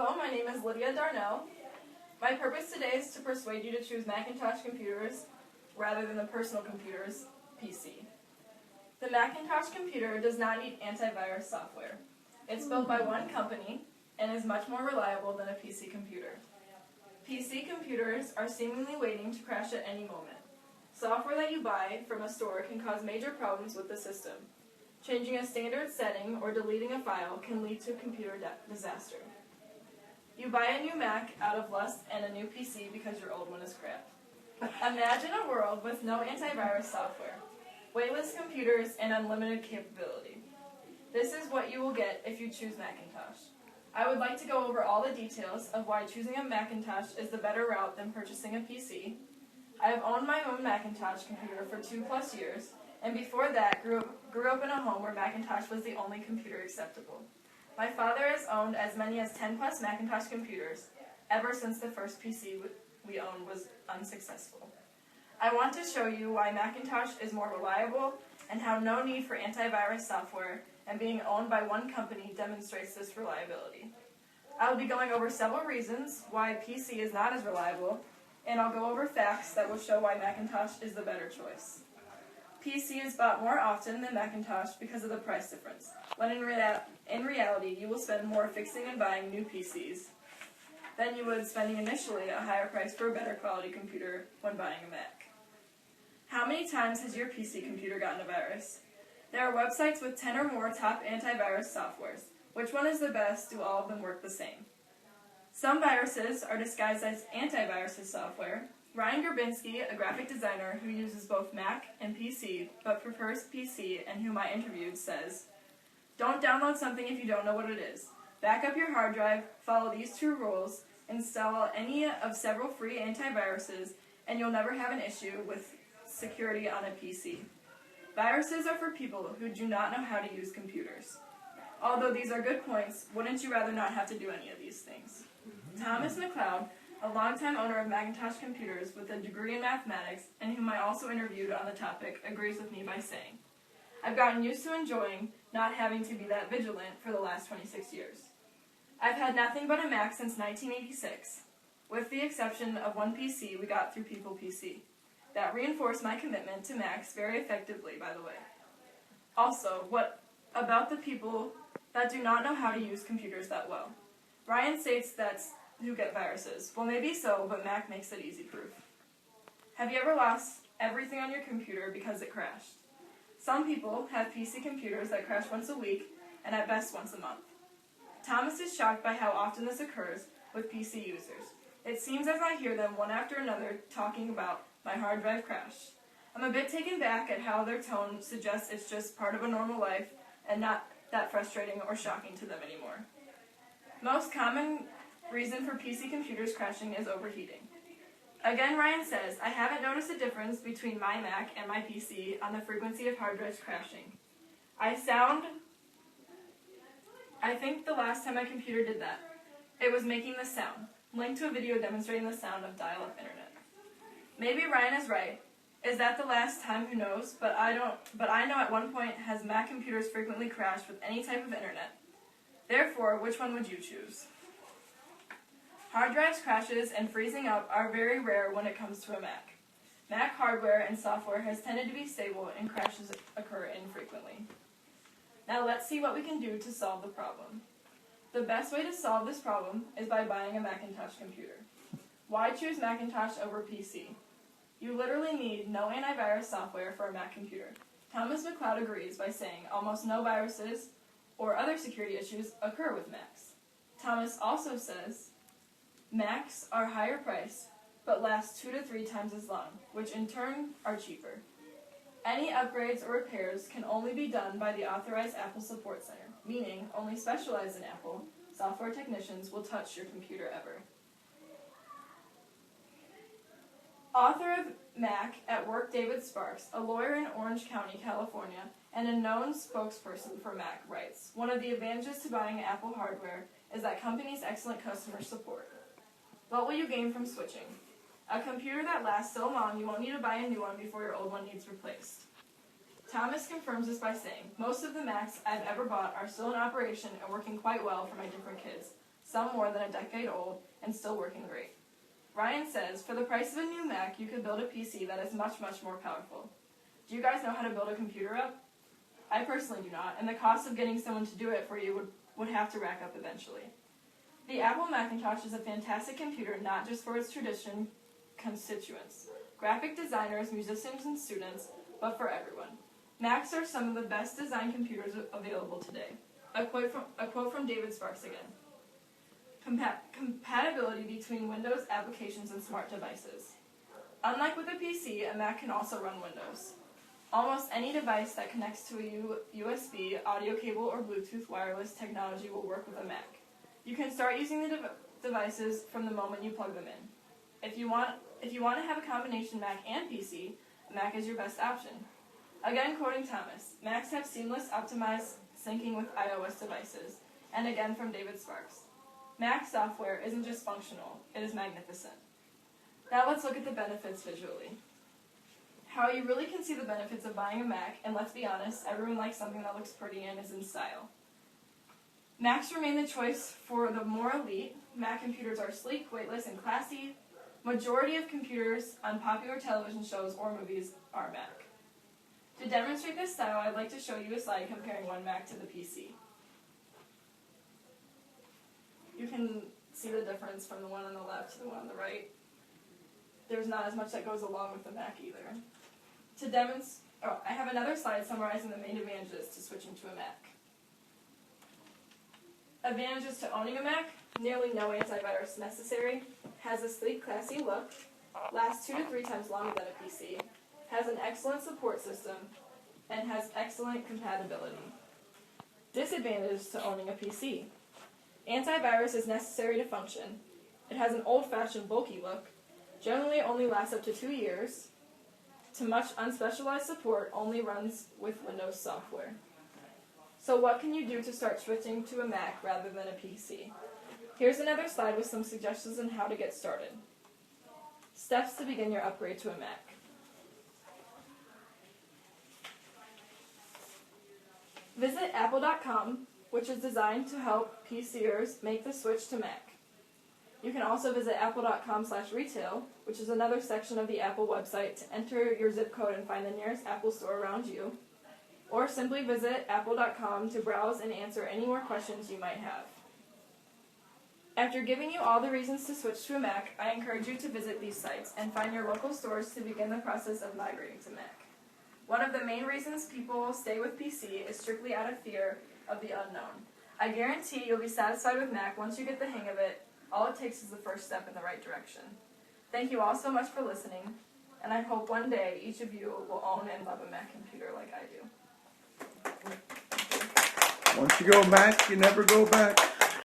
Hello, my name is Lydia. My purpose today is to persuade you to choose Macintosh computers rather than the personal computer's PC. The Macintosh computer does not need antivirus software. It's built by one company and is much more reliable than a PC computer. PC computers are seemingly waiting to crash at any moment. Software that you buy from a store can cause major problems with the system. Changing a standard setting or deleting a file can lead to computer disaster. You buy a new Mac out of lust and a new PC because your old one is crap. Imagine a world with no antivirus software, weightless computers, and unlimited capability. This is what you will get if you choose Macintosh. I would like to go over all the details of why choosing a Macintosh is the better route than purchasing a PC. I have owned my own Macintosh computer for 2+ years, and before that grew up in a home where Macintosh was the only computer acceptable. My father has owned as many as 10+ Macintosh computers ever since the first PC we owned was unsuccessful. I want to show you why Macintosh is more reliable and how no need for antivirus software and being owned by one company demonstrates this reliability. I will be going over several reasons why PC is not as reliable, and I'll go over facts that will show why Macintosh is the better choice. PC is bought more often than Macintosh because of the price difference, when in reality you will spend more fixing and buying new PCs than you would spending initially a higher price for a better quality computer when buying a Mac. How many times has your PC computer gotten a virus? There are websites with 10 or more top antivirus softwares. Which one is the best? Do all of them work the same? Some viruses are disguised as antivirus software. Ryan Gerbinski, a graphic designer who uses both Mac and PC, but prefers PC and whom I interviewed, says, "Don't download something if you don't know what it is. Back up your hard drive, follow these 2 rules, install any of several free antiviruses, and you'll never have an issue with security on a PC. Viruses are for people who do not know how to use computers." Although these are good points, wouldn't you rather not have to do any of these things? Thomas McLeod, a longtime owner of Macintosh computers with a degree in mathematics, and whom I also interviewed on the topic, agrees with me by saying, "I've gotten used to enjoying not having to be that vigilant for the last 26 years. I've had nothing but a Mac since 1986, with the exception of one PC we got through People PC. That reinforced my commitment to Macs very effectively, by the way. Also, what about the people that do not know how to use computers that well? Ryan states that's who get viruses. Well, maybe so, but Mac makes it easy proof. Have you ever lost everything on your computer because it crashed? Some people have PC computers that crash once a week, and at best once a month. Thomas is shocked by how often this occurs with PC users. It seems as I hear them one after another talking about my hard drive crashed. I'm a bit taken back at how their tone suggests it's just part of a normal life and not that frustrating or shocking to them anymore. Most common reason for PC computers crashing is overheating. Again, Ryan says, "I haven't noticed a difference between my Mac and my PC on the frequency of hard drives crashing. I think the last time my computer did that, it was making this sound." Link to a video demonstrating the sound of dial-up internet. Maybe Ryan is right. Is that the last time? Who knows? But I know at one point has Mac computers frequently crashed with any type of internet. Therefore, which one would you choose? Hard drives crashes and freezing up are very rare when it comes to a Mac. Mac hardware and software has tended to be stable and crashes occur infrequently. Now let's see what we can do to solve the problem. The best way to solve this problem is by buying a Macintosh computer. Why choose Macintosh over PC? You literally need no antivirus software for a Mac computer. Thomas McLeod agrees by saying almost no viruses or other security issues occur with Macs. Thomas also says Macs are higher priced, but last 2 to 3 times as long, which in turn are cheaper. Any upgrades or repairs can only be done by the authorized Apple Support Center, meaning only specialized in Apple software technicians will touch your computer ever. Author of Mac at Work David Sparks, a lawyer in Orange County, California, and a known spokesperson for Mac, writes, "One of the advantages to buying Apple hardware is that company's excellent customer support. What will you gain from switching? A computer that lasts so long you won't need to buy a new one before your old one needs replaced." Thomas confirms this by saying, "Most of the Macs I've ever bought are still in operation and working quite well for my different kids. some more than a decade old, and still working great. Ryan says, for the price of a new Mac, you could build a PC that is much, much more powerful. Do you guys know how to build a computer up? I personally do not, and the cost of getting someone to do it for you would have to rack up eventually. The Apple Macintosh is a fantastic computer not just for its tradition constituents, graphic designers, musicians, and students, but for everyone. Macs are some of the best designed computers available today. A quote from David Sparks again. Compatibility between Windows applications and smart devices. Unlike with a PC, a Mac can also run Windows. Almost any device that connects to a USB, audio cable, or Bluetooth wireless technology will work with a Mac. You can start using the devices from the moment you plug them in. If you want to have a combination Mac and PC, a Mac is your best option. Again, quoting Thomas, Macs have seamless, optimized syncing with iOS devices. And again from David Sparks, Mac software isn't just functional, it is magnificent. Now let's look at the benefits visually. How you really can see the benefits of buying a Mac, and let's be honest, everyone likes something that looks pretty and is in style. Macs remain the choice for the more elite. Mac computers are sleek, weightless, and classy. Majority of computers on popular television shows or movies are Mac. To demonstrate this style, I'd like to show you a slide comparing one Mac to the PC. You can see the difference from the one on the left to the one on the right. There's not as much that goes along with the Mac either. I have another slide summarizing the main advantages to switching to a Mac. Advantages to owning a Mac: nearly no antivirus necessary, has a sleek, classy look, lasts 2 to 3 times longer than a PC, has an excellent support system, and has excellent compatibility. Disadvantages to owning a PC: antivirus is necessary to function, it has an old-fashioned bulky look, generally only lasts up to 2 years, to much unspecialized support, only runs with Windows software. So what can you do to start switching to a Mac rather than a PC? Here's another slide with some suggestions on how to get started. Steps to begin your upgrade to a Mac. Visit apple.com, which is designed to help PCers make the switch to Mac. You can also visit apple.com/retail, which is another section of the Apple website to enter your zip code and find the nearest Apple store around you. Or simply visit apple.com to browse and answer any more questions you might have. After giving you all the reasons to switch to a Mac, I encourage you to visit these sites and find your local stores to begin the process of migrating to Mac. One of the main reasons people stay with PC is strictly out of fear of the unknown. I guarantee you'll be satisfied with Mac once you get the hang of it. All it takes is the first step in the right direction. Thank you all so much for listening, and I hope one day each of you will own and love a Mac computer like I do. Once you go Mac, you never go back.